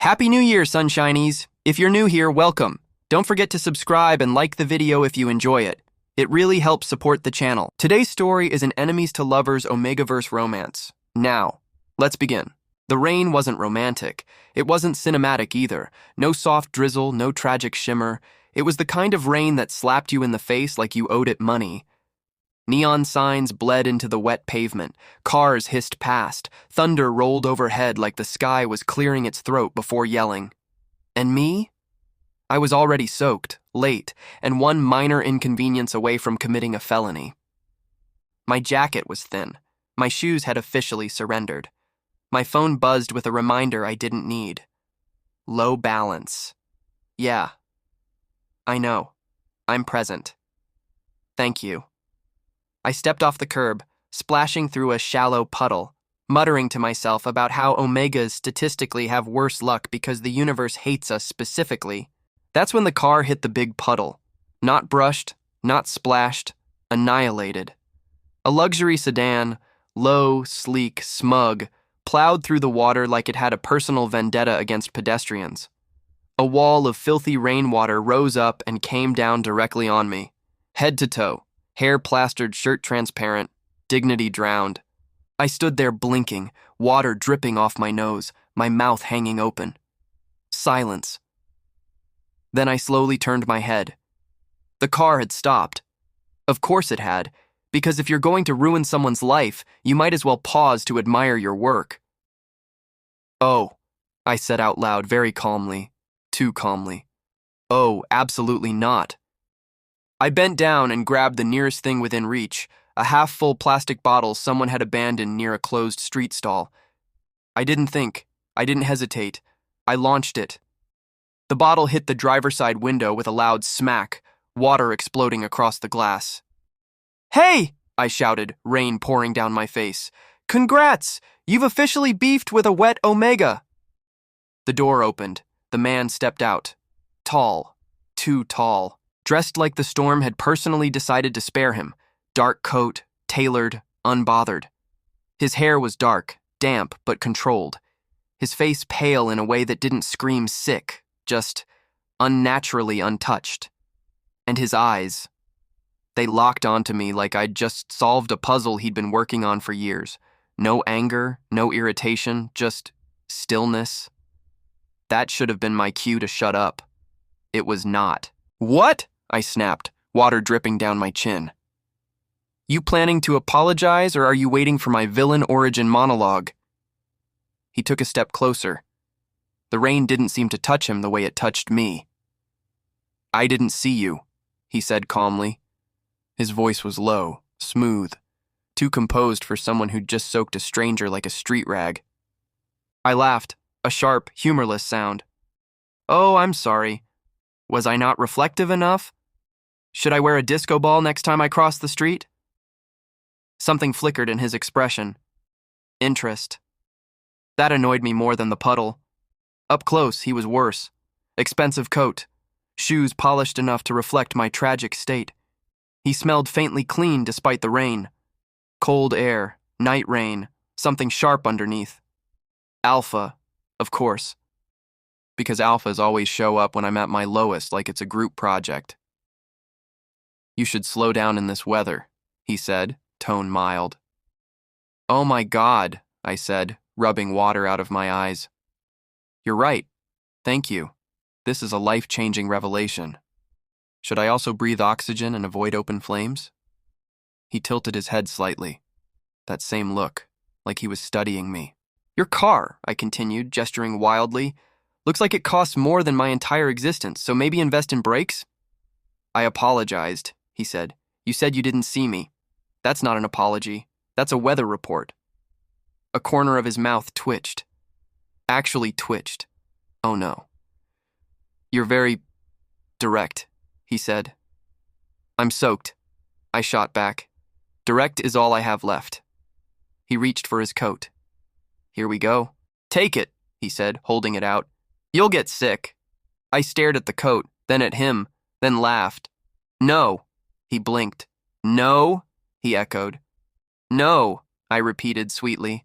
Happy New Year, sunshinies! If you're new here, welcome. Don't forget to subscribe and like the video if you enjoy it. It really helps support the channel. Today's story is an enemies to lovers omegaverse romance. Now, let's begin. The rain wasn't romantic. It wasn't cinematic either. No soft drizzle, no tragic shimmer. It was the kind of rain that slapped you in the face like you owed it money. Neon signs bled into the wet pavement. Cars hissed past. Thunder rolled overhead like the sky was clearing its throat before yelling. And me? I was already soaked, late, and one minor inconvenience away from committing a felony. My jacket was thin. My shoes had officially surrendered. My phone buzzed with a reminder I didn't need. Low balance. Yeah. I know. I'm present. Thank you. I stepped off the curb, splashing through a shallow puddle, muttering to myself about how omegas statistically have worse luck because the universe hates us specifically. That's when the car hit the big puddle. Not brushed, not splashed, annihilated. A luxury sedan, low, sleek, smug, plowed through the water like it had a personal vendetta against pedestrians. A wall of filthy rainwater rose up and came down directly on me, head to toe. Hair plastered, shirt transparent, dignity drowned. I stood there blinking, water dripping off my nose, my mouth hanging open. Silence. Then I slowly turned my head. The car had stopped. Of course it had, because if you're going to ruin someone's life, you might as well pause to admire your work. Oh, I said out loud very calmly, too calmly. Oh, absolutely not. I bent down and grabbed the nearest thing within reach, a half-full plastic bottle someone had abandoned near a closed street stall. I didn't think. I didn't hesitate. I launched it. The bottle hit the driver's side window with a loud smack, water exploding across the glass. "Hey!" I shouted, rain pouring down my face. "Congrats! You've officially beefed with a wet omega!" The door opened. The man stepped out. Tall. Too tall. Dressed like the storm had personally decided to spare him. Dark coat, tailored, unbothered. His hair was dark, damp, but controlled. His face pale in a way that didn't scream sick, just unnaturally untouched. And his eyes, they locked onto me like I'd just solved a puzzle he'd been working on for years. No anger, no irritation, just stillness. That should have been my cue to shut up. It was not. "What?" I snapped, water dripping down my chin. "You planning to apologize, or are you waiting for my villain origin monologue?" He took a step closer. The rain didn't seem to touch him the way it touched me. "I didn't see you," he said calmly. His voice was low, smooth, too composed for someone who'd just soaked a stranger like a street rag. I laughed, a sharp, humorless sound. "Oh, I'm sorry. Was I not reflective enough? Should I wear a disco ball next time I cross the street?" Something flickered in his expression. Interest. That annoyed me more than the puddle. Up close, he was worse. Expensive coat. Shoes polished enough to reflect my tragic state. He smelled faintly clean despite the rain. Cold air, night rain, something sharp underneath. Alpha, of course. Because alphas always show up when I'm at my lowest like it's a group project. "You should slow down in this weather," he said, tone mild. "Oh my God," I said, rubbing water out of my eyes. "You're right. Thank you. This is a life-changing revelation. Should I also breathe oxygen and avoid open flames?" He tilted his head slightly. That same look, like he was studying me. "Your car," I continued, gesturing wildly. "Looks like it costs more than my entire existence, so maybe invest in brakes?" "I apologized," he said. "You said you didn't see me. That's not an apology. That's a weather report." A corner of his mouth twitched. Actually twitched. Oh no. "You're very direct," he said. "I'm soaked," I shot back. "Direct is all I have left." He reached for his coat. "Here we go." "Take it," he said, holding it out. "You'll get sick." I stared at the coat, then at him, then laughed. "No," he blinked. "No," he echoed. "No," I repeated sweetly.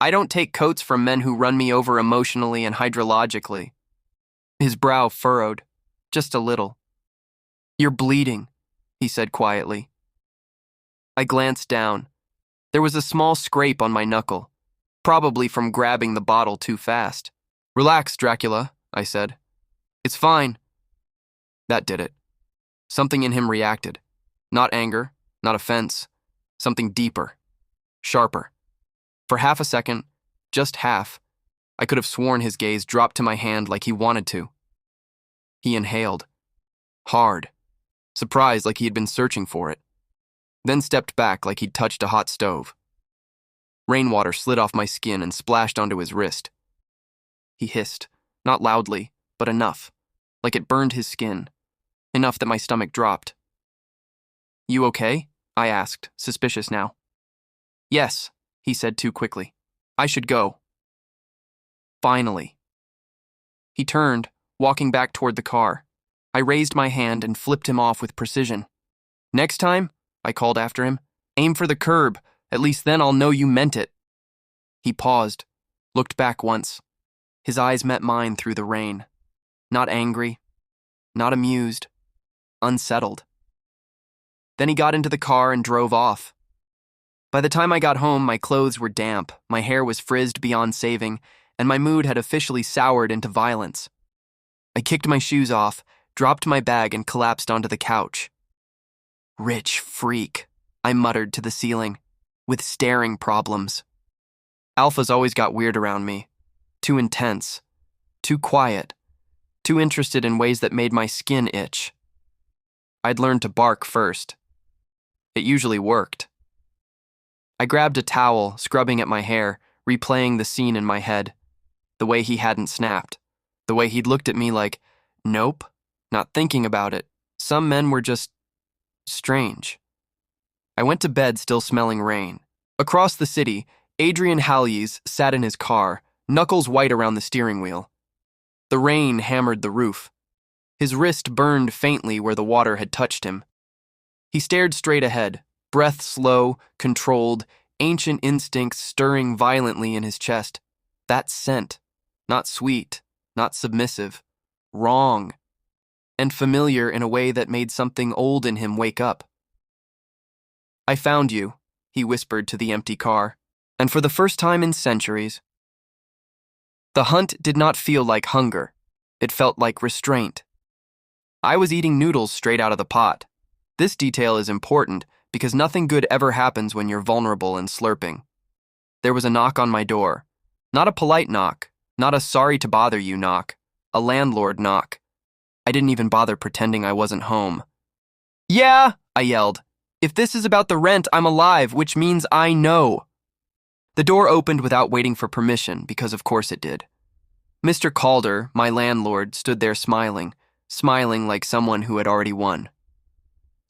I don't take coats from men who run me over emotionally and hydrologically. His brow furrowed, just a little. You're bleeding, he said quietly. I glanced down. There was a small scrape on my knuckle, probably from grabbing the bottle too fast. Relax, Dracula, I said. It's fine. That did it. Something in him reacted. Not anger, not offense. Something deeper, sharper. For half a second, just half, I could have sworn his gaze dropped to my hand like he wanted to. He inhaled. Hard. Surprised like he had been searching for it. Then stepped back like he'd touched a hot stove. Rainwater slid off my skin and splashed onto his wrist. He hissed, not loudly, but enough, like it burned his skin, enough that my stomach dropped. You okay? I asked, suspicious now. Yes, he said too quickly. I should go. Finally. He turned, walking back toward the car. I raised my hand and flipped him off with precision. Next time, I called after him, aim for the curb. At least then I'll know you meant it. He paused, looked back once. His eyes met mine through the rain. Not angry, not amused, unsettled. Then he got into the car and drove off. By the time I got home, my clothes were damp, my hair was frizzed beyond saving, and my mood had officially soured into violence. I kicked my shoes off, dropped my bag, and collapsed onto the couch. Rich freak, I muttered to the ceiling, with staring problems. Alphas always got weird around me. Too intense, too quiet, too interested in ways that made my skin itch. I'd learned to bark first. It usually worked. I grabbed a towel, scrubbing at my hair, replaying the scene in my head. The way he hadn't snapped. The way he'd looked at me like, nope, not thinking about it. Some men were just strange. I went to bed still smelling rain. Across the city, Adrian Hallies sat in his car, knuckles white around the steering wheel. The rain hammered the roof. His wrist burned faintly where the water had touched him. He stared straight ahead, breath slow, controlled, ancient instincts stirring violently in his chest. That scent, not sweet, not submissive, wrong, and familiar in a way that made something old in him wake up. I found you, he whispered to the empty car, and for the first time in centuries. The hunt did not feel like hunger. It felt like restraint. I was eating noodles straight out of the pot. This detail is important because nothing good ever happens when you're vulnerable and slurping. There was a knock on my door. Not a polite knock, not a sorry to bother you knock, a landlord knock. I didn't even bother pretending I wasn't home. Yeah, I yelled. If this is about the rent, I'm alive, which means I know. The door opened without waiting for permission, because of course it did. Mr. Calder, my landlord, stood there smiling like someone who had already won.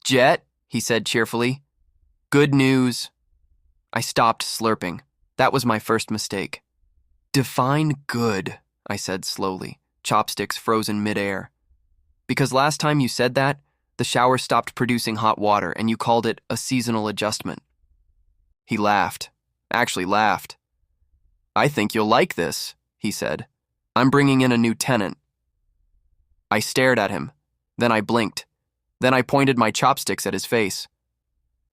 Jet, he said cheerfully. Good news. I stopped slurping. That was my first mistake. Define good, I said slowly, chopsticks frozen midair. Because last time you said that, the shower stopped producing hot water and you called it a seasonal adjustment. He laughed. Actually laughed. I think you'll like this, he said. I'm bringing in a new tenant. I stared at him. Then I blinked. Then I pointed my chopsticks at his face.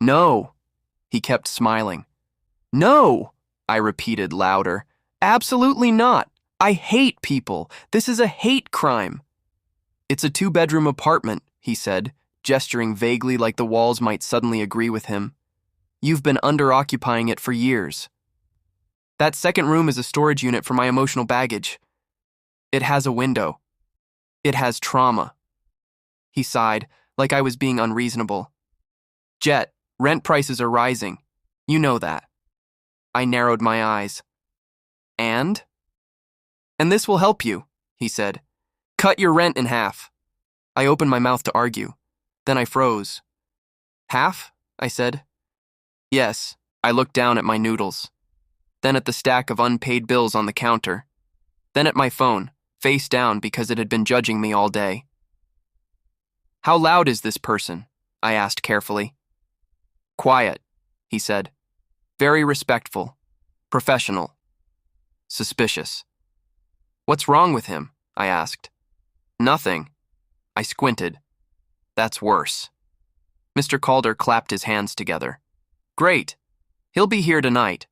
No, he kept smiling. No, I repeated louder. Absolutely not. I hate people. This is a hate crime. It's a 2-bedroom apartment, he said, gesturing vaguely like the walls might suddenly agree with him. You've been under-occupying it for years. That second room is a storage unit for my emotional baggage. It has a window. It has trauma. He sighed, like I was being unreasonable. Jet, rent prices are rising. You know that. I narrowed my eyes. And? And this will help you, he said. Cut your rent in half. I opened my mouth to argue. Then I froze. Half? I said. Yes, I looked down at my noodles. Then at the stack of unpaid bills on the counter. Then at my phone, face down because it had been judging me all day. How loud is this person? I asked carefully. Quiet, he said. Very respectful. Professional. suspicious. "What's wrong with him?" I asked. "Nothing." I squinted. "That's worse." Mr. Calder clapped his hands together. "Great. He'll be here tonight."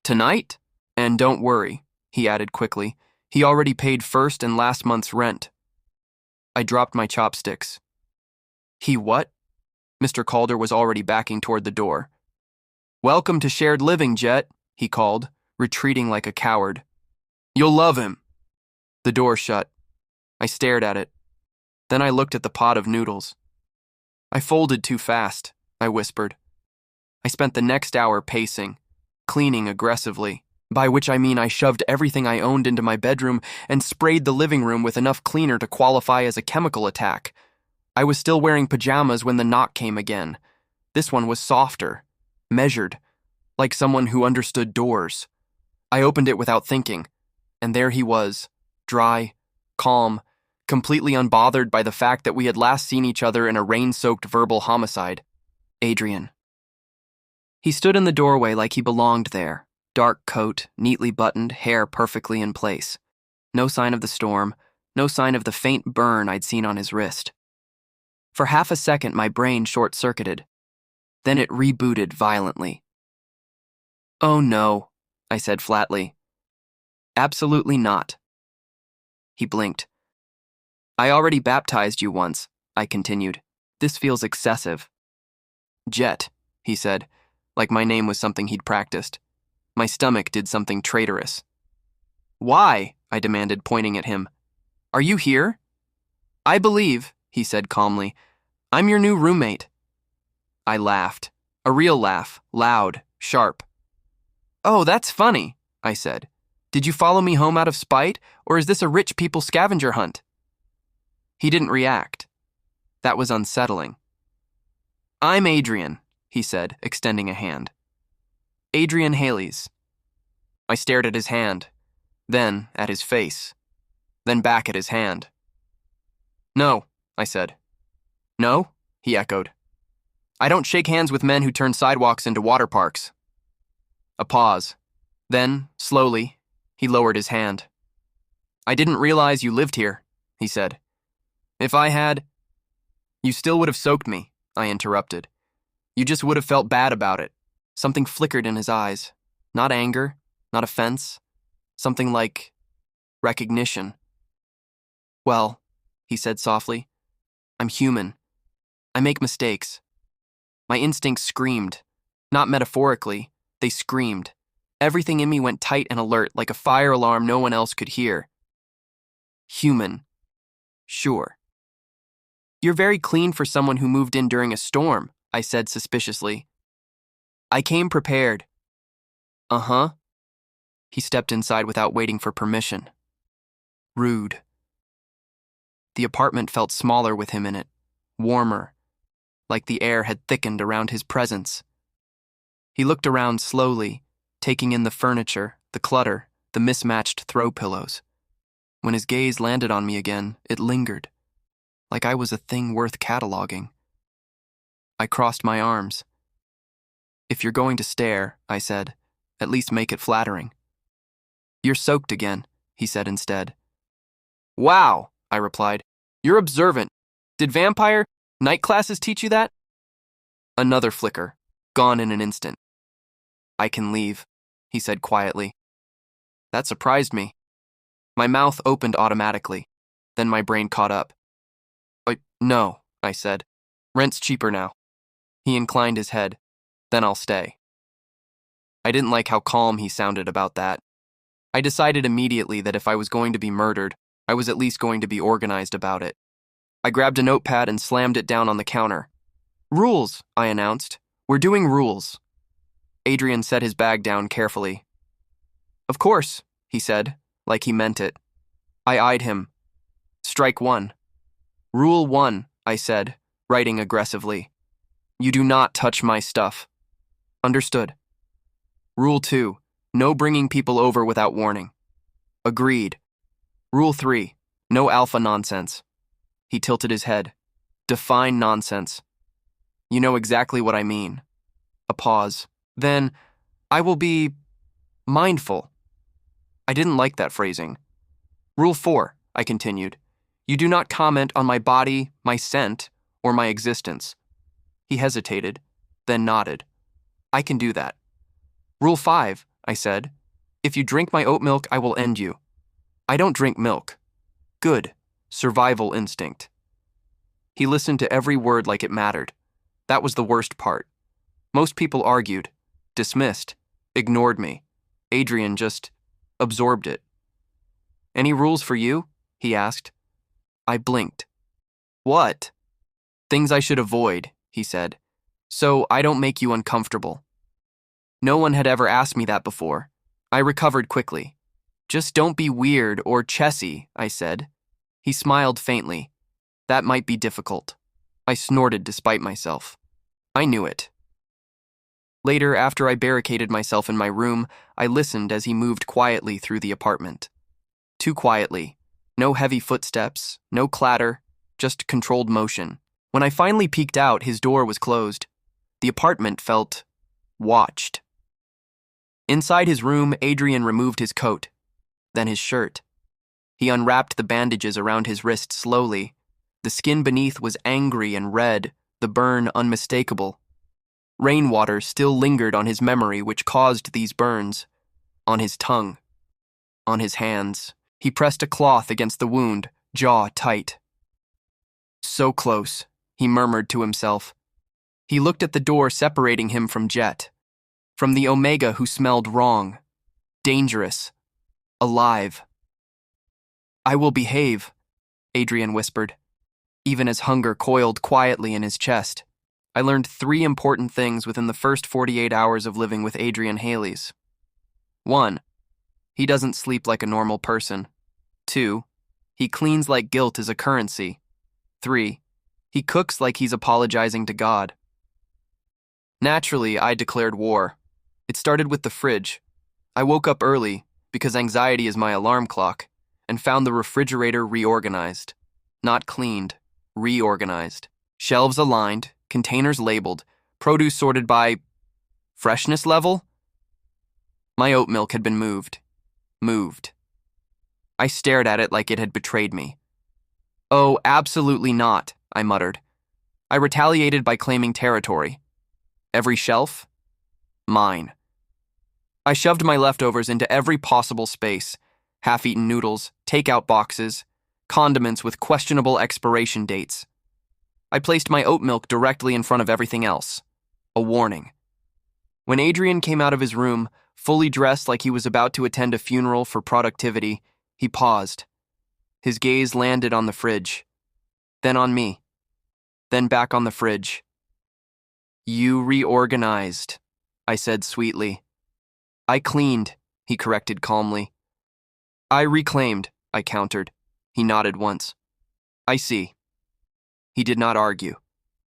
"Tonight? And don't worry," he added quickly. "He already paid first and last month's rent." I dropped my chopsticks. "He what?" Mr. Calder was already backing toward the door. "Welcome to shared living, Jet," he called, retreating like a coward. "You'll love him." The door shut. I stared at it. Then I looked at the pot of noodles. "I folded too fast," I whispered. I spent the next hour pacing, cleaning aggressively, by which I mean I shoved everything I owned into my bedroom and sprayed the living room with enough cleaner to qualify as a chemical attack. I was still wearing pajamas when the knock came again. This one was softer, measured, like someone who understood doors. I opened it without thinking, and there he was, dry, calm, completely unbothered by the fact that we had last seen each other in a rain-soaked verbal homicide. Adrian. He stood in the doorway like he belonged there, dark coat, neatly buttoned, hair perfectly in place. No sign of the storm, no sign of the faint burn I'd seen on his wrist. For half a second, my brain short-circuited. Then it rebooted violently. "Oh no," I said flatly. "Absolutely not." He blinked. "I already baptized you once," I continued. "This feels excessive." "Jet," he said, like my name was something he'd practiced. My stomach did something traitorous. "Why?" I demanded, pointing at him. "Are you here?" "I believe," he said calmly, "I'm your new roommate." I laughed. A real laugh, loud, sharp. "Oh, that's funny," I said. "Did you follow me home out of spite, or is this a rich people scavenger hunt?" He didn't react. That was unsettling. "I'm Adrian," he said, extending a hand. "Adrian Haley's." I stared at his hand, then at his face, then back at his hand. "No," I said. "No?" he echoed. "I don't shake hands with men who turn sidewalks into water parks." A pause. Then, slowly, he lowered his hand. "I didn't realize you lived here," he said. "If I had—" "You still would have soaked me," I interrupted. "You just would have felt bad about it." Something flickered in his eyes. Not anger, not offense. Something like recognition. "Well," he said softly, "I'm human. I make mistakes." My instincts screamed. Not metaphorically, they screamed. Everything in me went tight and alert, like a fire alarm no one else could hear. Human. Sure. "You're very clean for someone who moved in during a storm," I said suspiciously. "I came prepared." "Uh-huh." He stepped inside without waiting for permission. Rude. The apartment felt smaller with him in it, warmer, like the air had thickened around his presence. He looked around slowly, taking in the furniture, the clutter, the mismatched throw pillows. When his gaze landed on me again, it lingered, like I was a thing worth cataloging. I crossed my arms. "If you're going to stare," I said, "at least make it flattering." "You're soaked again," he said instead. "Wow," I replied. "You're observant. Did vampire night classes teach you that?" Another flicker, gone in an instant. "I can leave," he said quietly. That surprised me. My mouth opened automatically. Then my brain caught up. No," I said. "Rent's cheaper now." He inclined his head. "Then I'll stay." I didn't like how calm he sounded about that. I decided immediately that if I was going to be murdered, I was at least going to be organized about it. I grabbed a notepad and slammed it down on the counter. "Rules," I announced. "We're doing rules." Adrian set his bag down carefully. "Of course," he said, like he meant it. I eyed him. "Strike one." "Rule 1, I said, writing aggressively. "You do not touch my stuff." "Understood." "Rule 2, no bringing people over without warning." "Agreed." "Rule 3, no alpha nonsense." He tilted his head. "Define nonsense." "You know exactly what I mean." A pause. Then, "I will be mindful." I didn't like that phrasing. Rule 4, I continued. You do not comment on my body, my scent, or my existence. He hesitated, then nodded. I can do that. Rule 5, I said. If you drink my oat milk, I will end you. I don't drink milk. Good. Survival instinct. He listened to every word like it mattered. That was the worst part. Most people argued, dismissed, ignored me. Adrian just absorbed it. Any rules for you? He asked. I blinked. What? Things I should avoid, he said, so I don't make you uncomfortable. No one had ever asked me that before. I recovered quickly. Just don't be weird or chessy, I said. He smiled faintly. That might be difficult. I snorted despite myself. I knew it. Later, after I barricaded myself in my room, I listened as he moved quietly through the apartment. Too quietly. No heavy footsteps, no clatter, just controlled motion. When I finally peeked out, his door was closed. The apartment felt watched. Inside his room, Adrian removed his coat, then his shirt. He unwrapped the bandages around his wrist slowly. The skin beneath was angry and red, the burn unmistakable. Rainwater still lingered on his memory, which caused these burns. On his tongue. On his hands. He pressed a cloth against the wound, jaw tight. So close, he murmured to himself. He looked at the door separating him from Jet. From the Omega who smelled wrong. Dangerous. Alive. I will behave, Adrian whispered, even as hunger coiled quietly in his chest. I learned 3 important things within the first 48 hours of living with Adrian Haley's. 1. He doesn't sleep like a normal person. 2. He cleans like guilt is a currency. 3. He cooks like he's apologizing to God. Naturally, I declared war. It started with the fridge. I woke up early, because anxiety is my alarm clock, and found the refrigerator reorganized. Not cleaned, reorganized. Shelves aligned, containers labeled, produce sorted by freshness level? My oat milk had been moved. Moved. I stared at it like it had betrayed me. Oh, absolutely not, I muttered. I retaliated by claiming territory. Every shelf? Mine. I shoved my leftovers into every possible space. Half-eaten noodles, takeout boxes, condiments with questionable expiration dates. I placed my oat milk directly in front of everything else. A warning. When Adrian came out of his room, fully dressed like he was about to attend a funeral for productivity, he paused. His gaze landed on the fridge, then on me, then back on the fridge. You reorganized, I said sweetly. I cleaned, he corrected calmly. I reclaimed, I countered. He nodded once. I see. He did not argue.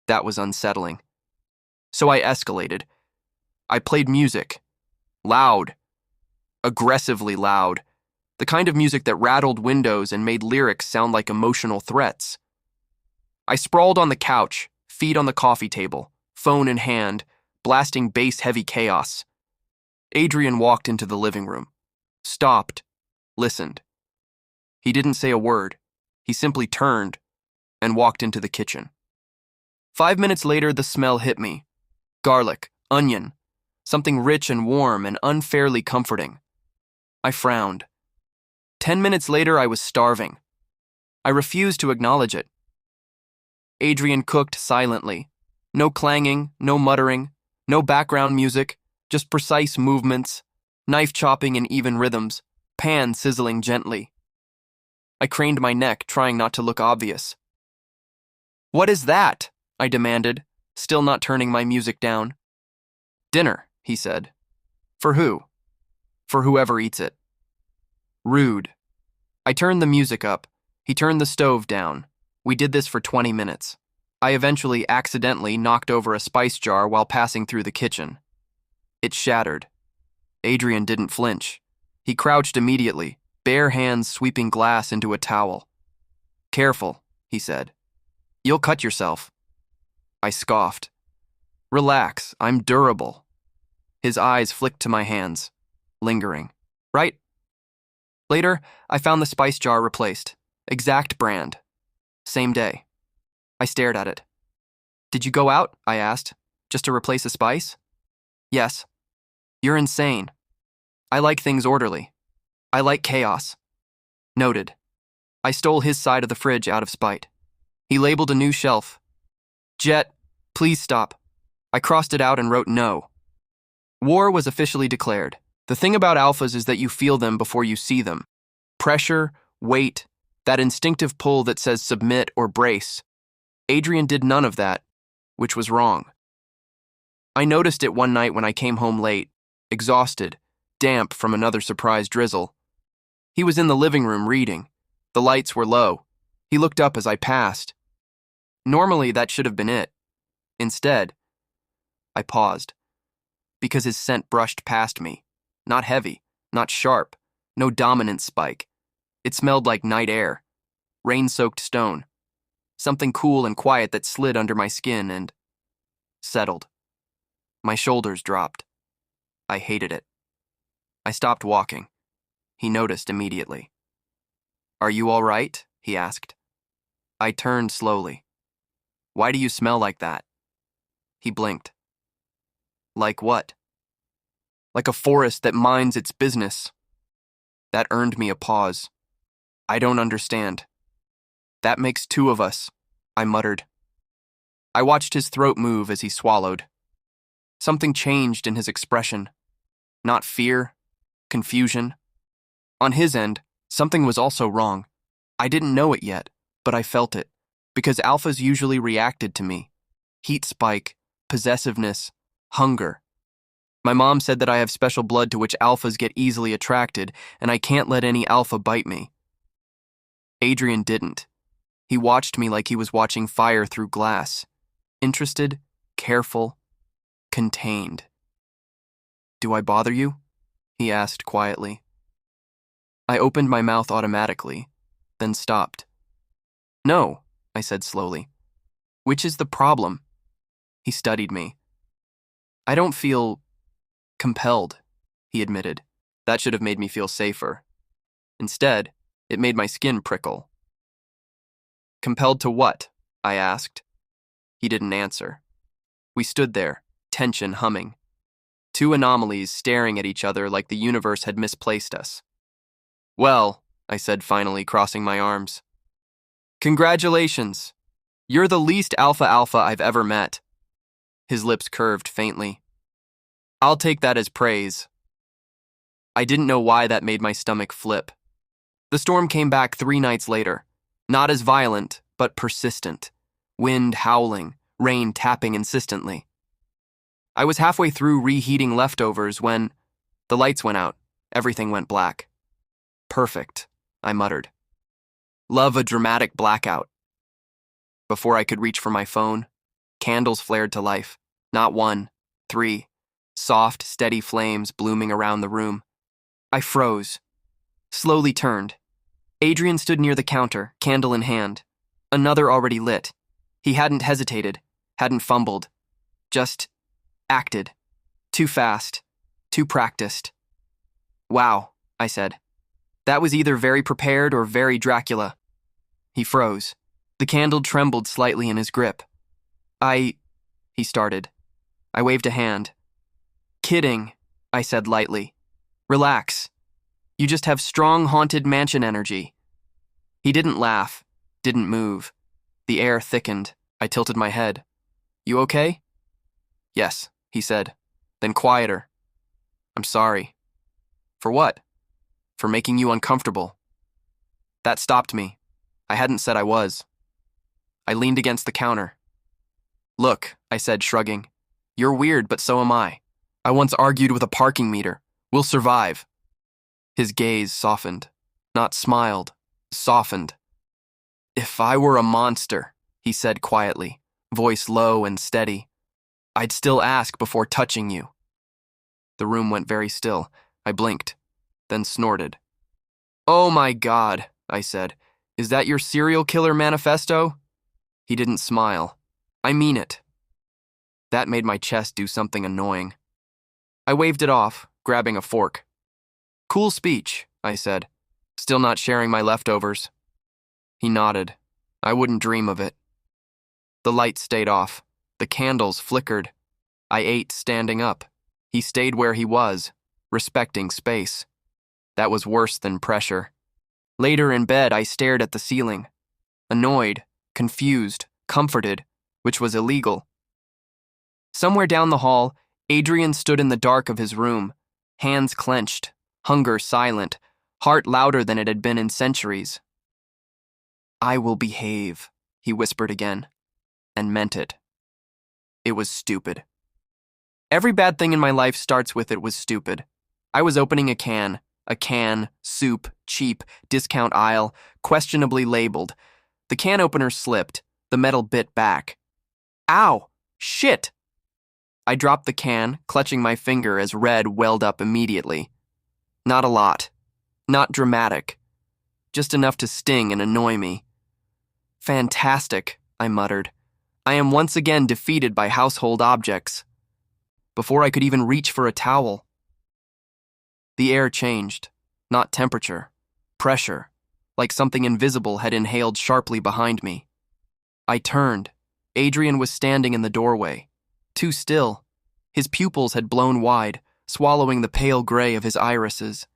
That was unsettling. So I escalated. I played music. Loud. Aggressively loud. The kind of music that rattled windows and made lyrics sound like emotional threats. I sprawled on the couch, feet on the coffee table, phone in hand, blasting bass-heavy chaos. Adrian walked into the living room. Stopped. Listened. He didn't say a word. He simply turned and walked into the kitchen. 5 minutes later, the smell hit me. Garlic, onion, something rich and warm and unfairly comforting. I frowned. 10 minutes later, I was starving. I refused to acknowledge it. Adrian cooked silently. No clanging, no muttering, no background music, just precise movements, knife chopping in even rhythms, pan sizzling gently. I craned my neck, trying not to look obvious. What is that? I demanded, still not turning my music down. Dinner, he said. For who? For whoever eats it. Rude. I turned the music up. He turned the stove down. We did this for 20 minutes. I eventually accidentally knocked over a spice jar while passing through the kitchen. It shattered. Adrian didn't flinch. He crouched immediately, bare hands sweeping glass into a towel. Careful, he said. You'll cut yourself. I scoffed. Relax, I'm durable. His eyes flicked to my hands, lingering. Right? Later, I found the spice jar replaced. Exact brand. Same day. I stared at it. Did you go out? I asked. Just to replace a spice? Yes. You're insane. I like things orderly. I like chaos. Noted. I stole his side of the fridge out of spite. He labeled a new shelf. Jet, please stop. I crossed it out and wrote no. War was officially declared. The thing about alphas is that you feel them before you see them. Pressure, weight, that instinctive pull that says submit or brace. Adrian did none of that, which was wrong. I noticed it one night when I came home late, exhausted, damp from another surprise drizzle. He was in the living room reading. The lights were low. He looked up as I passed. Normally, that should have been it. Instead, I paused, because his scent brushed past me. Not heavy, not sharp, no dominant spike. It smelled like night air, rain-soaked stone, something cool and quiet that slid under my skin and settled. My shoulders dropped. I hated it. I stopped walking. He noticed immediately. Are you all right? He asked. I turned slowly. Why do you smell like that? He blinked. Like what? Like a forest that minds its business. That earned me a pause. I don't understand. That makes two of us, I muttered. I watched his throat move as he swallowed. Something changed in his expression. Not fear, confusion. On his end, something was also wrong. I didn't know it yet, but I felt it, because alphas usually reacted to me. Heat spike, possessiveness, hunger. My mom said that I have special blood to which alphas get easily attracted, and I can't let any alpha bite me. Adrian didn't. He watched me like he was watching fire through glass. Interested, careful, contained. Do I bother you? He asked quietly. I opened my mouth automatically, then stopped. No, I said slowly. Which is the problem? He studied me. I don't feel compelled, he admitted. That should have made me feel safer. Instead, it made my skin prickle. Compelled to what? I asked. He didn't answer. We stood there, tension humming. Two anomalies staring at each other like the universe had misplaced us. Well, I said finally, crossing my arms. Congratulations. You're the least alpha I've ever met. His lips curved faintly. I'll take that as praise. I didn't know why that made my stomach flip. The storm came back 3 nights later. Not as violent, but persistent. Wind howling, rain tapping insistently. I was halfway through reheating leftovers when the lights went out. Everything went black. Perfect, I muttered. Love a dramatic blackout. Before I could reach for my phone, candles flared to life. Not 1, 3. Soft, steady flames blooming around the room. I froze. Slowly turned. Adrian stood near the counter, candle in hand. Another already lit. He hadn't hesitated, hadn't fumbled. Just acted. Too fast. Too practiced. Wow, I said. That was either very prepared or very Dracula. He froze. The candle trembled slightly in his grip. He started. I waved a hand. Kidding, I said lightly. Relax. You just have strong haunted mansion energy. He didn't laugh, didn't move. The air thickened. I tilted my head. You okay? Yes, he said. Then quieter. I'm sorry. For what? For making you uncomfortable. That stopped me. I hadn't said I was. I leaned against the counter. Look, I said, shrugging. You're weird, but so am I. I once argued with a parking meter. We'll survive. His gaze softened. Not smiled. Softened. If I were a monster, he said quietly, voice low and steady, I'd still ask before touching you. The room went very still. I blinked, then snorted. Oh my God, I said. Is that your serial killer manifesto? He didn't smile. I mean it. That made my chest do something annoying. I waved it off, grabbing a fork. Cool speech, I said. Still not sharing my leftovers? He nodded. I wouldn't dream of it. The light stayed off. The candles flickered. I ate standing up. He stayed where he was, respecting space. That was worse than pressure. Later in bed, I stared at the ceiling. Annoyed, confused, comforted, which was illegal. Somewhere down the hall, Adrian stood in the dark of his room, hands clenched, hunger silent, heart louder than it had been in centuries. "I will behave," he whispered again, and meant it. It was stupid. Every bad thing in my life starts with "it was stupid." I was opening a can, soup, cheap, discount aisle, questionably labeled. The can opener slipped, the metal bit back. Ow! Shit! I dropped the can, clutching my finger as red welled up immediately. Not a lot. Not dramatic. Just enough to sting and annoy me. "Fantastic," I muttered. "I am once again defeated by household objects." Before I could even reach for a towel. The air changed. Not temperature. Pressure. Like something invisible had inhaled sharply behind me. I turned. Adrian was standing in the doorway. Too still. His pupils had blown wide, swallowing the pale gray of his irises.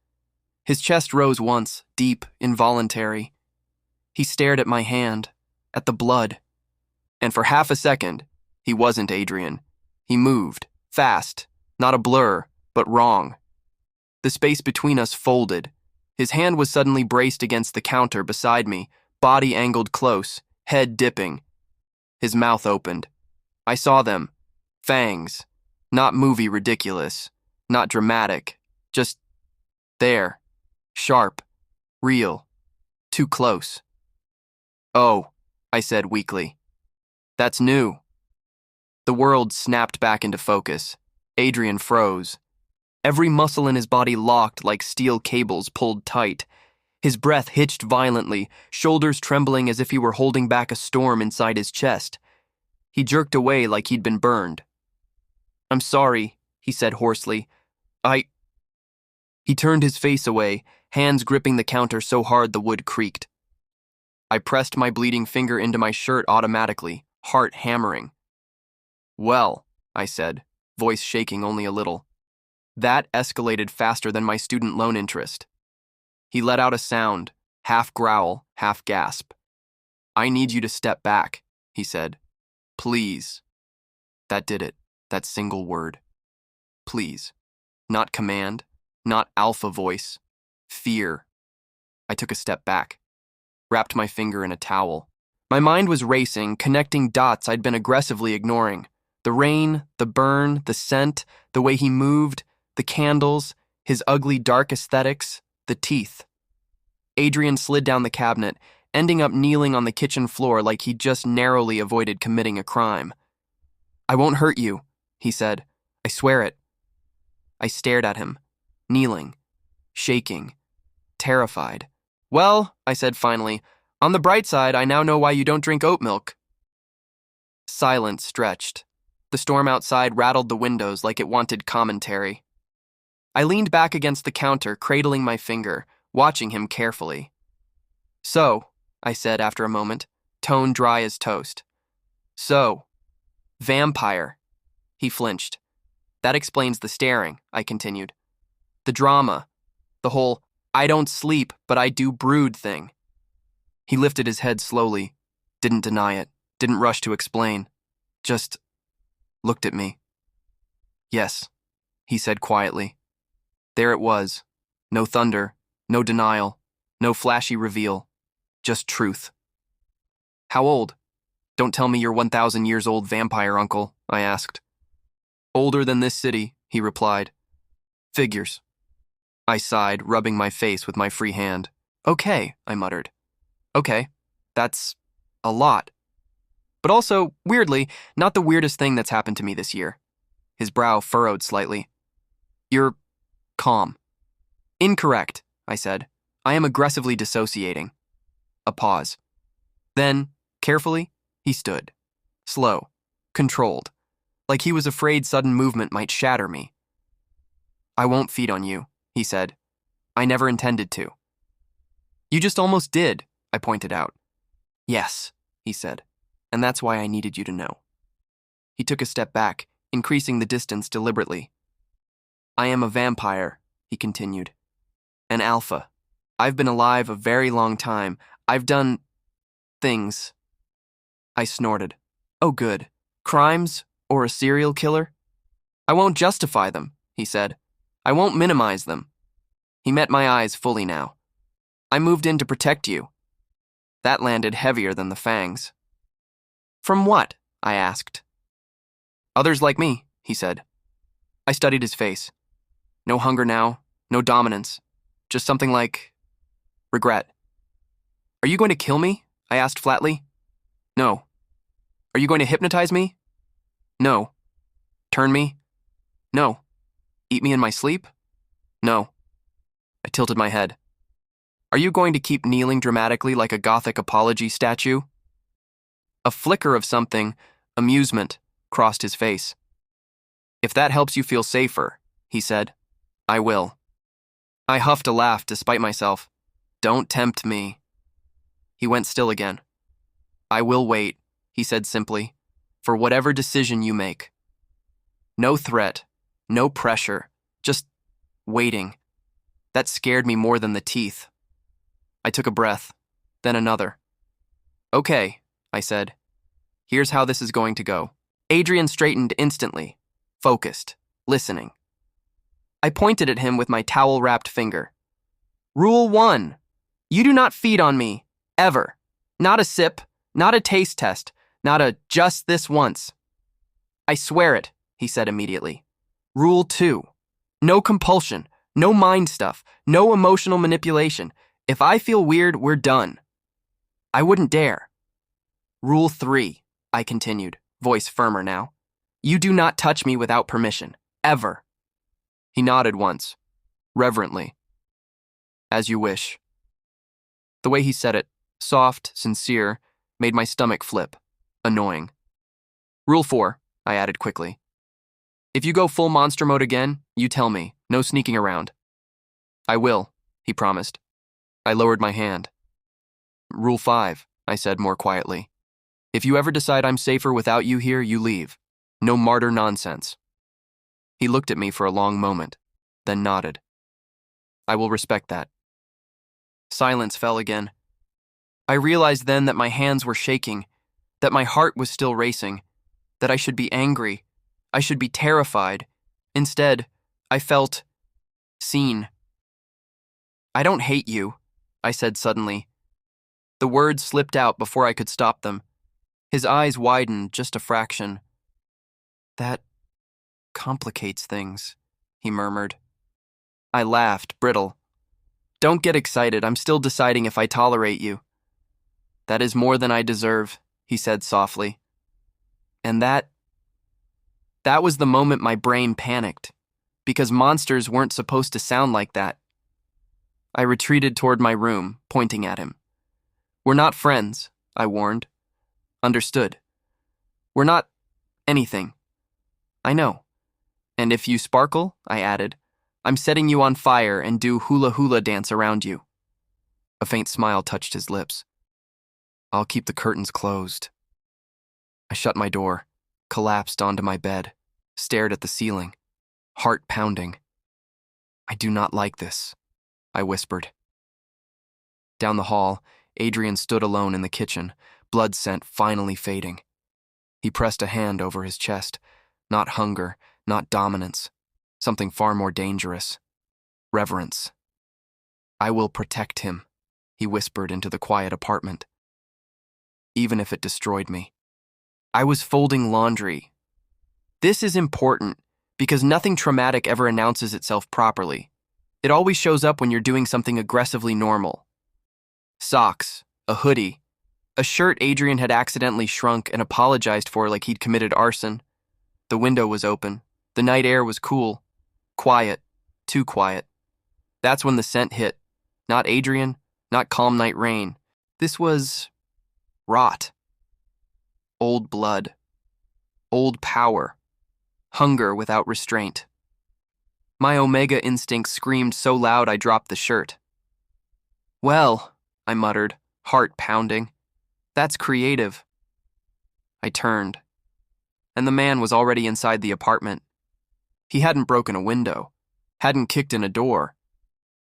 His chest rose once, deep, involuntary. He stared at my hand, at the blood. And for half a second, he wasn't Adrian. He moved, fast, not a blur, but wrong. The space between us folded. His hand was suddenly braced against the counter beside me, body angled close, head dipping. His mouth opened. I saw them. Fangs. Not movie ridiculous. Not dramatic. Just there. Sharp. Real. Too close. "Oh," I said weakly. "That's new." The world snapped back into focus. Adrian froze. Every muscle in his body locked like steel cables pulled tight. His breath hitched violently, shoulders trembling as if he were holding back a storm inside his chest. He jerked away like he'd been burned. "I'm sorry," he said hoarsely. He turned his face away, hands gripping the counter so hard the wood creaked. I pressed my bleeding finger into my shirt automatically, heart hammering. "Well," I said, voice shaking only a little. That escalated faster than my student loan interest. He let out a sound, half growl, half gasp. "I need you to step back," he said. "Please." That did it, that single word. Please. Not command, not alpha voice. Fear. I took a step back, wrapped my finger in a towel. My mind was racing, connecting dots I'd been aggressively ignoring. The rain, the burn, the scent, the way he moved, the candles, his ugly dark aesthetics, the teeth. Adrian slid down the cabinet, ending up kneeling on the kitchen floor like he'd just narrowly avoided committing a crime. "I won't hurt you," he said. "I swear it." I stared at him, kneeling, shaking, terrified. "Well," I said finally, "on the bright side, I now know why you don't drink oat milk." Silence stretched. The storm outside rattled the windows like it wanted commentary. I leaned back against the counter, cradling my finger, watching him carefully. "So," I said after a moment, tone dry as toast. "So, vampire." He flinched. "That explains the staring," I continued. "The drama. The whole, I don't sleep, but I do brood thing." He lifted his head slowly, didn't deny it, didn't rush to explain, just looked at me. "Yes," he said quietly. There it was. No thunder, no denial, no flashy reveal, just truth. "How old?" "Don't tell me you're 1,000 years old vampire uncle," I asked. "Older than this city," he replied. "Figures." I sighed, rubbing my face with my free hand. "Okay," I muttered. "Okay, that's a lot. But also, weirdly, not the weirdest thing that's happened to me this year." His brow furrowed slightly. "You're calm." "Incorrect," I said. "I am aggressively dissociating." A pause. Then, carefully, he stood. Slow, controlled, like he was afraid sudden movement might shatter me. "I won't feed on you," he said. "I never intended to." You just almost did, I pointed out. Yes, he said, and that's why I needed you to know. He took a step back, increasing the distance deliberately. I am a vampire, he continued. An alpha. I've been alive a very long time. I've done things. I snorted. Oh, good. Crimes or a serial killer? I won't justify them, he said. I won't minimize them. He met my eyes fully now. I moved in to protect you. That landed heavier than the fangs. From what? I asked. Others like me, he said. I studied his face. No hunger now, no dominance. Just something like regret. Are you going to kill me? I asked flatly. No. Are you going to hypnotize me? No. Turn me? No. Eat me in my sleep? No. I tilted my head. Are you going to keep kneeling dramatically like a Gothic apology statue? A flicker of something, amusement, crossed his face. If that helps you feel safer, he said, I will. I huffed a laugh despite myself. Don't tempt me. He went still again. I will wait, he said simply, for whatever decision you make. No threat, no pressure, just waiting. That scared me more than the teeth. I took a breath, then another. Okay, I said. Here's how this is going to go. Adrian straightened instantly, focused, listening. I pointed at him with my towel-wrapped finger. Rule 1. You do not feed on me, ever. Not a sip, not a taste test, not a just this once. I swear it, he said immediately. Rule 2. No compulsion, no mind stuff, no emotional manipulation. If I feel weird, we're done. I wouldn't dare. Rule 3, I continued, voice firmer now. You do not touch me without permission, ever. He nodded once, reverently. As you wish. The way he said it, soft, sincere, made my stomach flip, annoying. Rule 4, I added quickly. If you go full monster mode again, you tell me, no sneaking around. I will, he promised. I lowered my hand. Rule 5, I said more quietly. If you ever decide I'm safer without you here, you leave. No martyr nonsense. He looked at me for a long moment, then nodded. I will respect that. Silence fell again. I realized then that my hands were shaking, that my heart was still racing, that I should be angry, I should be terrified. Instead, I felt seen. I don't hate you, I said suddenly. The words slipped out before I could stop them. His eyes widened just a fraction. That complicates things, he murmured. I laughed, brittle. Don't get excited, I'm still deciding if I tolerate you. That is more than I deserve, he said softly. And that was the moment my brain panicked, because monsters weren't supposed to sound like that. I retreated toward my room, pointing at him. We're not friends, I warned. Understood. We're not anything. I know. And if you sparkle, I added, I'm setting you on fire and do hula-hula dance around you. A faint smile touched his lips. I'll keep the curtains closed. I shut my door, collapsed onto my bed, stared at the ceiling, heart pounding. I do not like this, I whispered. Down the hall, Adrian stood alone in the kitchen, blood scent finally fading. He pressed a hand over his chest. Not hunger, not dominance. Something far more dangerous. Reverence. I will protect him, he whispered into the quiet apartment. Even if it destroyed me. I was folding laundry. This is important, because nothing traumatic ever announces itself properly. It always shows up when you're doing something aggressively normal. Socks, a hoodie, a shirt Adrian had accidentally shrunk and apologized for like he'd committed arson. The window was open. The night air was cool. Quiet. Too quiet. That's when the scent hit. Not Adrian, not calm night rain. This was rot. Old blood. Old power. Hunger without restraint. My omega instinct screamed so loud I dropped the shirt. Well, I muttered, heart pounding. That's creative. I turned, and the man was already inside the apartment. He hadn't broken a window, hadn't kicked in a door.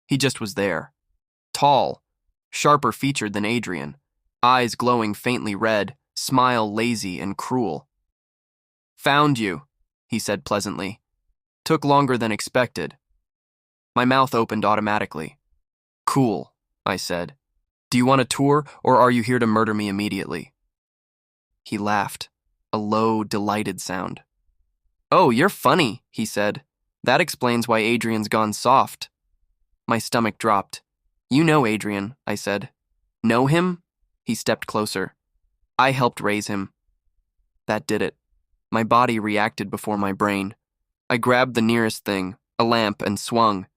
He just was there. Tall, sharper featured than Adrian, eyes glowing faintly red, smile lazy and cruel. Found you, he said pleasantly. Took longer than expected. My mouth opened automatically. Cool, I said. Do you want a tour, or are you here to murder me immediately? He laughed, a low, delighted sound. Oh, you're funny, he said. That explains why Adrian's gone soft. My stomach dropped. You know Adrian, I said. Know him? He stepped closer. I helped raise him. That did it. My body reacted before my brain. I grabbed the nearest thing, a lamp, and swung.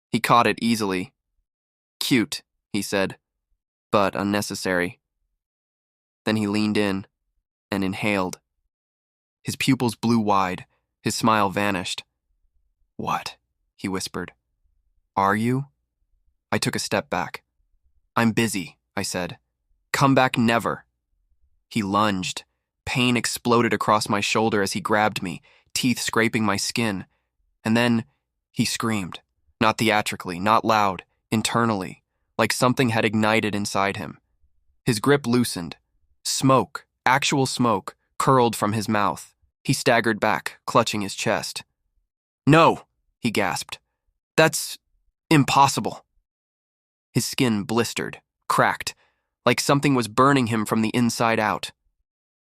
He caught it easily. Cute, he said, but unnecessary. Then he leaned in and inhaled. His pupils blew wide. His smile vanished. What? He whispered. Are you? I took a step back. I'm busy, I said. Come back never. He lunged. Pain exploded across my shoulder as he grabbed me, teeth scraping my skin. And then he screamed. Not theatrically, not loud, internally, like something had ignited inside him. His grip loosened. Smoke, actual smoke, curled from his mouth. He staggered back, clutching his chest. No, he gasped. That's impossible. His skin blistered, cracked, like something was burning him from the inside out.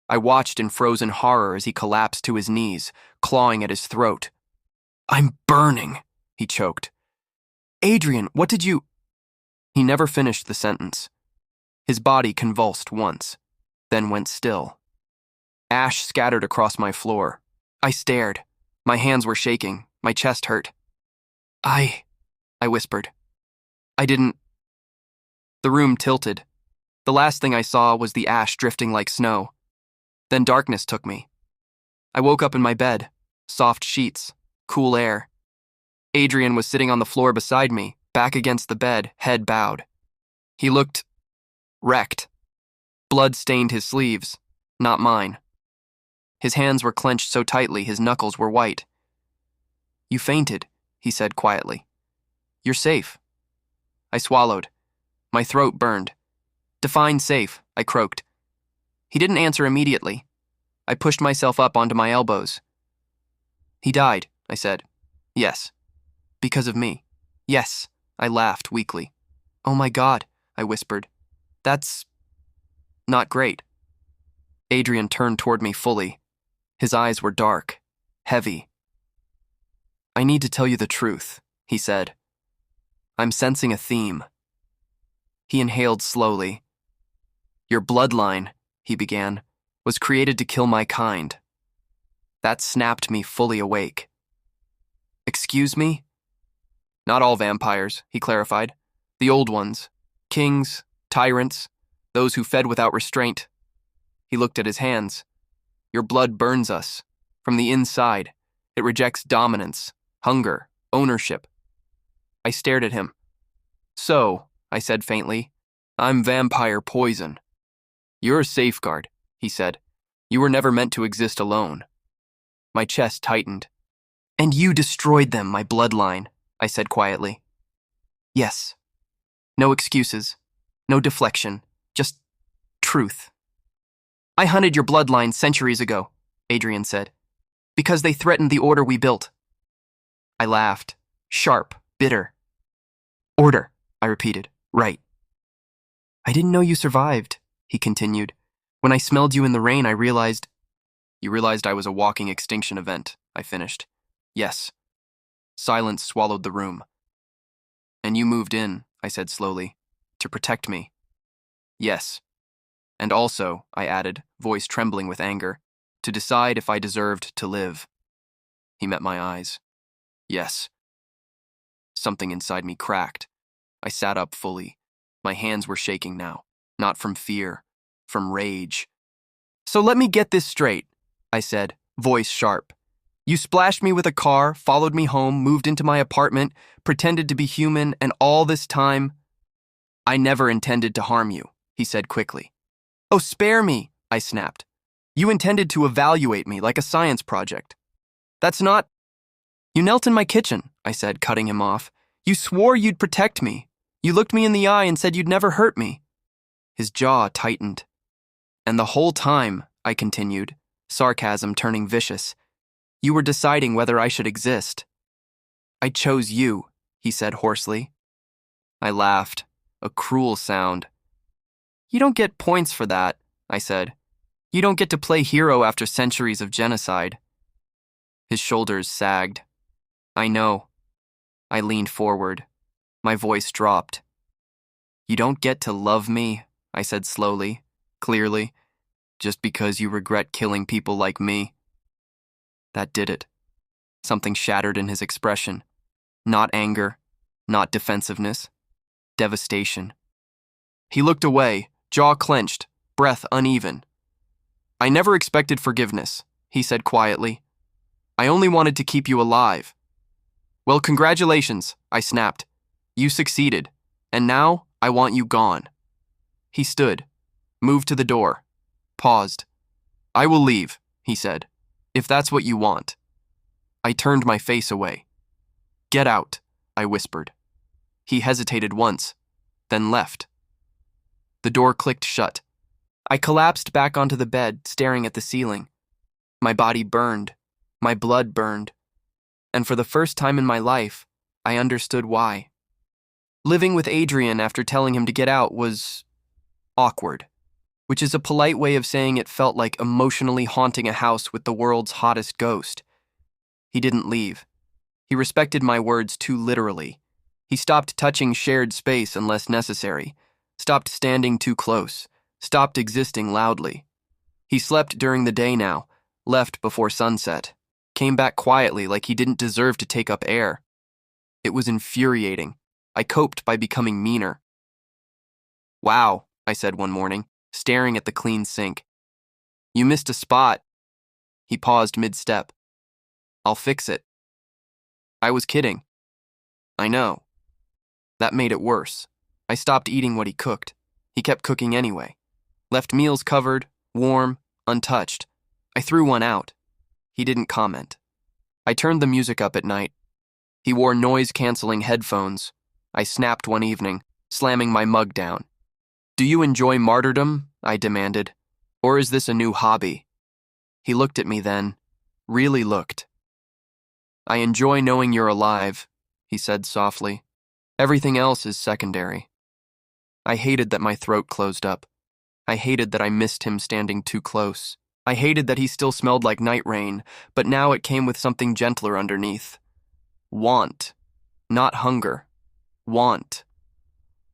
I watched in frozen horror as he collapsed to his knees, clawing at his throat. I'm burning, he choked. Adrian, what did you... He never finished the sentence. His body convulsed once, then went still. Ash scattered across my floor. I stared. My hands were shaking. My chest hurt. I whispered. I didn't... The room tilted. The last thing I saw was the ash drifting like snow. Then darkness took me. I woke up in my bed. Soft sheets. Cool air. Adrian was sitting on the floor beside me, back against the bed, head bowed. He looked... wrecked. Blood stained his sleeves, not mine. His hands were clenched so tightly his knuckles were white. You fainted, he said quietly. You're safe. I swallowed. My throat burned. Define safe, I croaked. He didn't answer immediately. I pushed myself up onto my elbows. He died, I said. Yes. Because of me. Yes, I laughed weakly. Oh my God, I whispered. That's... not great. Adrian turned toward me fully. His eyes were dark, heavy. I need to tell you the truth, he said. I'm sensing a theme. He inhaled slowly. Your bloodline, he began, was created to kill my kind. That snapped me fully awake. Excuse me? Not all vampires, he clarified. The old ones. Kings, tyrants, those who fed without restraint. He looked at his hands. Your blood burns us. From the inside, it rejects dominance, hunger, ownership. I stared at him. So, I said faintly, I'm vampire poison. You're a safeguard, he said. You were never meant to exist alone. My chest tightened. And you destroyed them, my bloodline, I said quietly. Yes. No excuses, no deflection, just truth. I hunted your bloodline centuries ago, Adrian said, because they threatened the order we built. I laughed, sharp, bitter. Order, I repeated, right. I didn't know you survived, he continued. When I smelled you in the rain, I realized... You realized I was a walking extinction event, I finished. Yes. Silence swallowed the room. And you moved in, I said slowly, to protect me. Yes. And also, I added, voice trembling with anger, to decide if I deserved to live. He met my eyes. Yes. Something inside me cracked. I sat up fully. My hands were shaking now, not from fear, from rage. So let me get this straight, I said, voice sharp. You splashed me with a car, followed me home, moved into my apartment, pretended to be human, and all this time... I never intended to harm you, he said quickly. Oh, spare me, I snapped. You intended to evaluate me like a science project. That's not... You knelt in my kitchen, I said, cutting him off. You swore you'd protect me. You looked me in the eye and said you'd never hurt me. His jaw tightened. And the whole time, I continued, sarcasm turning vicious, you were deciding whether I should exist. I chose you, he said hoarsely. I laughed, a cruel sound. You don't get points for that, I said. You don't get to play hero after centuries of genocide. His shoulders sagged. I know. I leaned forward. My voice dropped. You don't get to love me, I said slowly, clearly, just because you regret killing people like me. That did it. Something shattered in his expression. Not anger, not defensiveness, devastation. He looked away, jaw clenched, breath uneven. I never expected forgiveness, he said quietly. I only wanted to keep you alive. Well, congratulations, I snapped. You succeeded, and now I want you gone. He stood, moved to the door, paused. I will leave, he said, if that's what you want. I turned my face away. Get out, I whispered. He hesitated once, then left. The door clicked shut. I collapsed back onto the bed, staring at the ceiling. My body burned. My blood burned. And for the first time in my life, I understood why. Living with Adrian after telling him to get out was awkward, which is a polite way of saying it felt like emotionally haunting a house with the world's hottest ghost. He didn't leave. He respected my words too literally. He stopped touching shared space unless necessary, stopped standing too close, stopped existing loudly. He slept during the day now, left before sunset, came back quietly like he didn't deserve to take up air. It was infuriating. I coped by becoming meaner. Wow, I said one morning, staring at the clean sink. You missed a spot. He paused mid-step. I'll fix it. I was kidding. I know. That made it worse. I stopped eating what he cooked. He kept cooking anyway. Left meals covered, warm, untouched. I threw one out. He didn't comment. I turned the music up at night. He wore noise-canceling headphones. I snapped one evening, slamming my mug down. Do you enjoy martyrdom? I demanded. Or is this a new hobby? He looked at me then, really looked. I enjoy knowing you're alive, he said softly. Everything else is secondary. I hated that my throat closed up. I hated that I missed him standing too close. I hated that he still smelled like night rain, but now it came with something gentler underneath. Want, not hunger. Want.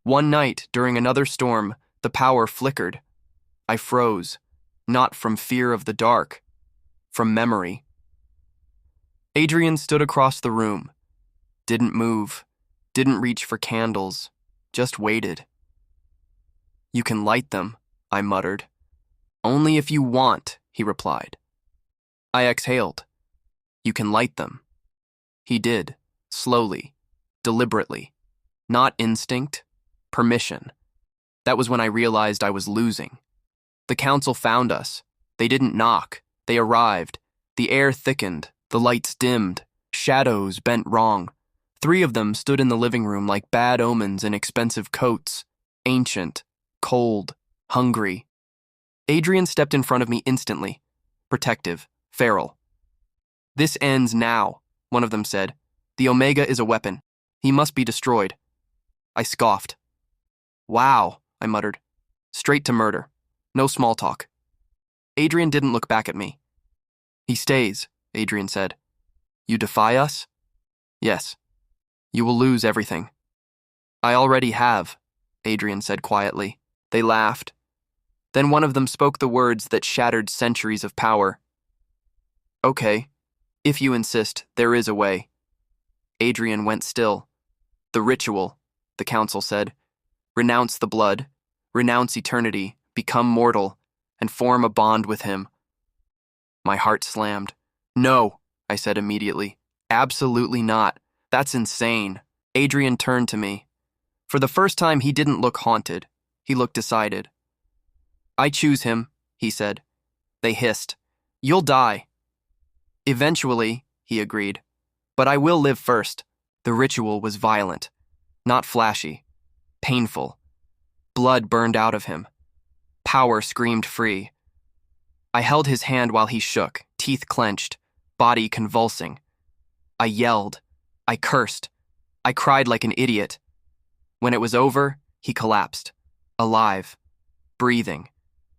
One night, during another storm, the power flickered. I froze, not from fear of the dark, from memory. Adrian stood across the room. Didn't move, didn't reach for candles, just waited. You can light them, I muttered. Only if you want, he replied. I exhaled. You can light them. He did, slowly, deliberately. Not instinct, permission. That was when I realized I was losing. The council found us. They didn't knock. They arrived. The air thickened. The lights dimmed. Shadows bent wrong. 3 of them stood in the living room like bad omens in expensive coats. Ancient, cold, hungry. Adrian stepped in front of me instantly. Protective, feral. This ends now, one of them said. The Omega is a weapon. He must be destroyed. I scoffed. Wow, I muttered. Straight to murder. No small talk. Adrian didn't look back at me. He stays, Adrian said. You defy us? Yes. You will lose everything. I already have, Adrian said quietly. They laughed. Then one of them spoke the words that shattered centuries of power. Okay, if you insist, there is a way. Adrian went still. The ritual, the council said. Renounce the blood, renounce eternity, become mortal, and form a bond with him. My heart slammed. No, I said immediately. Absolutely not. That's insane. Adrian turned to me. For the first time, he didn't look haunted. He looked decided. "I choose him," he said. They hissed. "You'll die." "Eventually," he agreed. "But I will live first." The ritual was violent, not flashy, painful. Blood burned out of him. Power screamed free. I held his hand while he shook, teeth clenched, body convulsing. I yelled. I cursed. I cried like an idiot. When it was over, he collapsed. Alive. Breathing.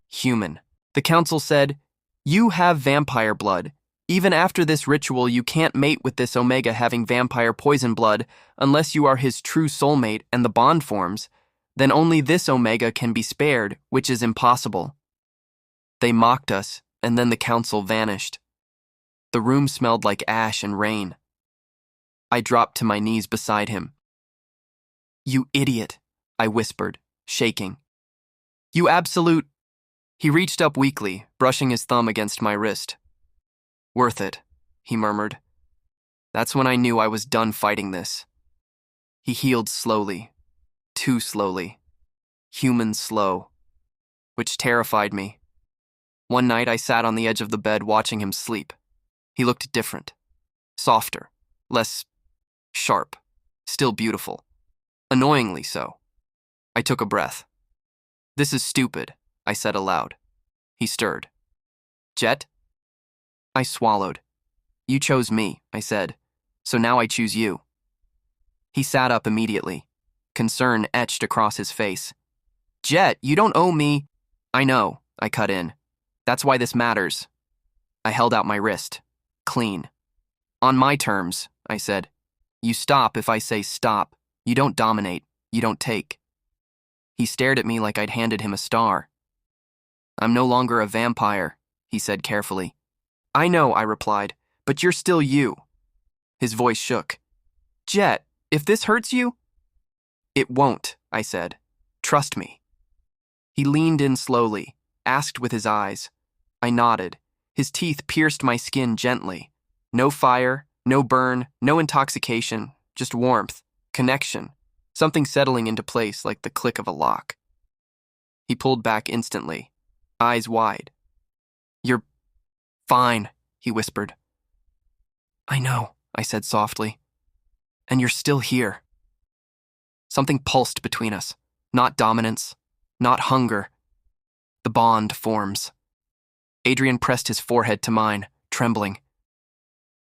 Human. The council said, "You have vampire blood. Even after this ritual, you can't mate with this Omega having vampire poison blood unless you are his true soulmate and the bond forms. Then only this Omega can be spared, which is impossible." They mocked us, and then the council vanished. The room smelled like ash and rain. I dropped to my knees beside him. "You idiot," I whispered, shaking. "You absolute—" He reached up weakly, brushing his thumb against my wrist. "Worth it," he murmured. That's when I knew I was done fighting this. He healed slowly, too slowly, human slow, which terrified me. One night I sat on the edge of the bed watching him sleep. He looked different, softer, less sharp, still beautiful, annoyingly so. I took a breath. "This is stupid," I said aloud. He stirred. "Jet?" I swallowed. "You chose me," I said, "so now I choose you." He sat up immediately, concern etched across his face. "Jet, you don't owe me—" "I know," I cut in. "That's why this matters." I held out my wrist. Clean. "On my terms," I said. "You stop if I say stop. You don't dominate. You don't take." He stared at me like I'd handed him a star. "I'm no longer a vampire," he said carefully. "I know," I replied, "but you're still you." His voice shook. "Jet, if this hurts you—" "It won't," I said. "Trust me." He leaned in slowly, asked with his eyes. I nodded. His teeth pierced my skin gently. No fire, no burn, no intoxication, just warmth, connection, something settling into place like the click of a lock. He pulled back instantly, eyes wide. "You're fine," he whispered. "I know," I said softly. "And you're still here." Something pulsed between us. Not dominance, not hunger. The bond forms. Adrian pressed his forehead to mine, trembling.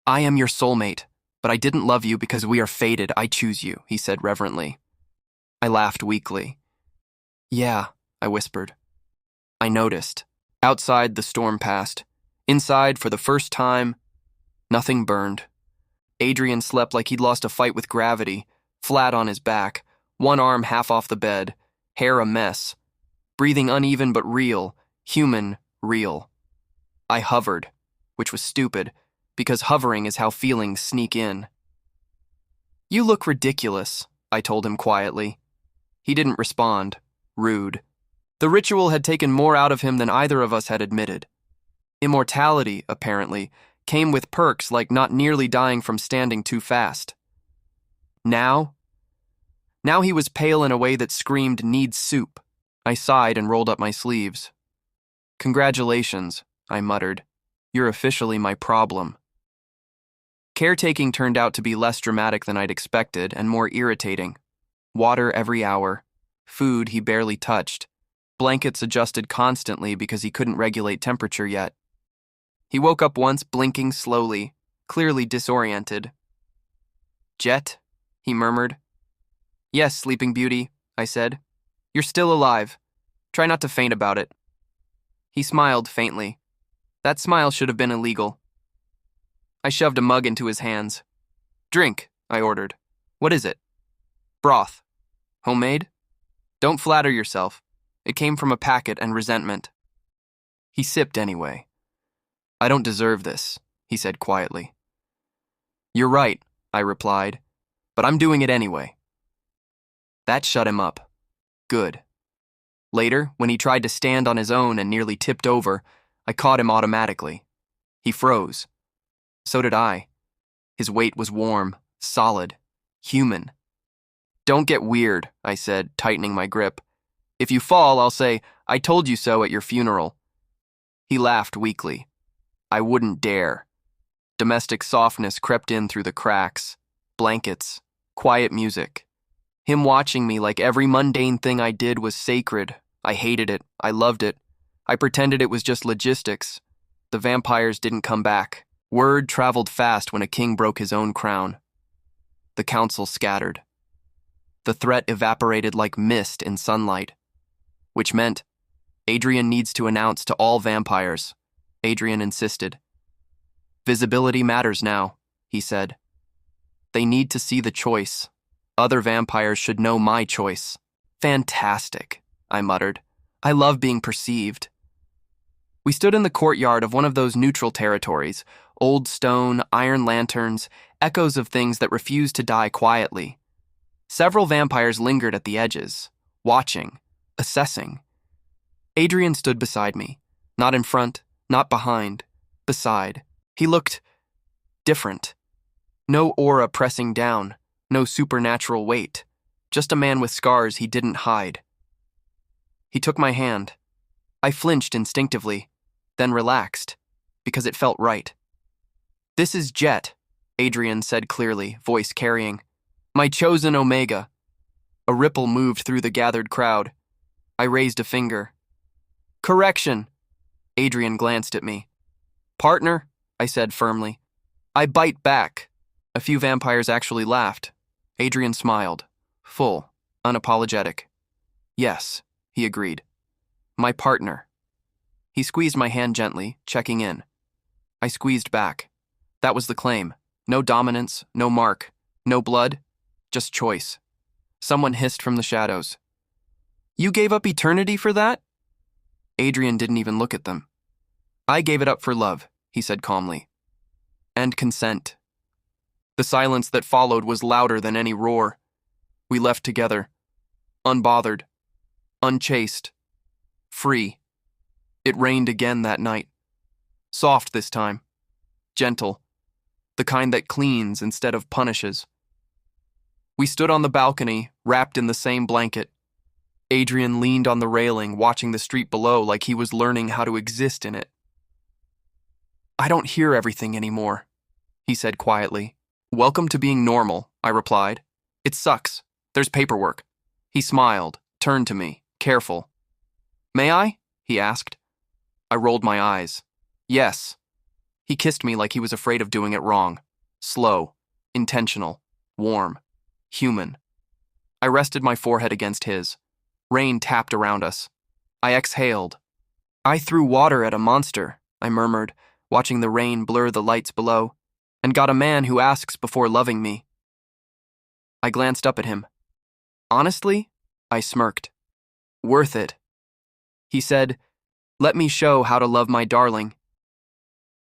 "I am your soulmate, but I didn't love you because we are fated. I choose you," he said reverently. I laughed weakly. "Yeah," I whispered. I noticed. Outside, the storm passed. Inside, for the first time, nothing burned. Adrian slept like he'd lost a fight with gravity, flat on his back, one arm half off the bed, hair a mess, breathing uneven but real, human, real. I hovered, which was stupid, because hovering is how feelings sneak in. "You look ridiculous," I told him quietly. He didn't respond. Rude. The ritual had taken more out of him than either of us had admitted. Immortality, apparently, came with perks like not nearly dying from standing too fast. Now he was pale in a way that screamed, "Needs soup." I sighed and rolled up my sleeves. "Congratulations," I muttered. "You're officially my problem." Caretaking turned out to be less dramatic than I'd expected and more irritating. Water every hour. Food he barely touched. Blankets adjusted constantly because he couldn't regulate temperature yet. He woke up once, blinking slowly, clearly disoriented. "Jet?" he murmured. "Yes, Sleeping Beauty," I said. "You're still alive. Try not to faint about it." He smiled faintly. That smile should have been illegal. I shoved a mug into his hands. "Drink," I ordered. "What is it?" "Broth." "Homemade?" "Don't flatter yourself. It came from a packet and resentment." He sipped anyway. "I don't deserve this," he said quietly. "You're right," I replied, "but I'm doing it anyway." That shut him up. Good. Later, when he tried to stand on his own and nearly tipped over, I caught him automatically. He froze. So did I. His weight was warm, solid, human. Don't get weird, I said, tightening my grip. If you fall, I'll say, I told you so at your funeral. He laughed weakly. I wouldn't dare. Domestic softness crept in through the cracks. Blankets. Quiet music. Him watching me like every mundane thing I did was sacred. I hated it. I loved it. I pretended it was just logistics. The vampires didn't come back. Word traveled fast when a king broke his own crown. The council scattered. The threat evaporated like mist in sunlight, which meant Adrian needs to announce to all vampires. Adrian insisted. Visibility matters now, he said. They need to see the choice. Other vampires should know my choice. Fantastic, I muttered. I love being perceived. We stood in the courtyard of one of those neutral territories, old stone, iron lanterns, echoes of things that refused to die quietly. Several vampires lingered at the edges, watching, assessing. Adrian stood beside me, not in front, not behind, beside. He looked different. No aura pressing down, no supernatural weight, just a man with scars he didn't hide. He took my hand. I flinched instinctively, then relaxed, because it felt right. This is Jet, Adrian said clearly, voice carrying. My chosen Omega. A ripple moved through the gathered crowd. I raised a finger. Correction. Adrian glanced at me. Partner, I said firmly. I bite back. A few vampires actually laughed. Adrian smiled, full, unapologetic. Yes, he agreed. My partner. He squeezed my hand gently, checking in. I squeezed back. That was the claim. No dominance, no mark, no blood, just choice. Someone hissed from the shadows. You gave up eternity for that? Adrian didn't even look at them. I gave it up for love, he said calmly. And consent. The silence that followed was louder than any roar. We left together, unbothered, unchased, free. It rained again that night. Soft this time. Gentle. The kind that cleans instead of punishes. We stood on the balcony, wrapped in the same blanket. Adrian leaned on the railing, watching the street below like he was learning how to exist in it. I don't hear everything anymore, he said quietly. Welcome to being normal, I replied. It sucks. There's paperwork. He smiled, turned to me, careful. May I? He asked. I rolled my eyes. Yes. He kissed me like he was afraid of doing it wrong. Slow, intentional, warm, human. I rested my forehead against his. Rain tapped around us. I exhaled. I threw water at a monster, I murmured, watching the rain blur the lights below, and got a man who asks before loving me. I glanced up at him. Honestly, I smirked. Worth it. He said, let me show how to love my darling.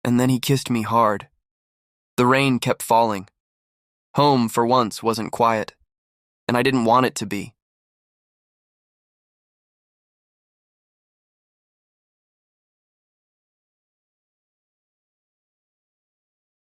And then he kissed me hard. The rain kept falling. Home, for once, wasn't quiet, and I didn't want it to be.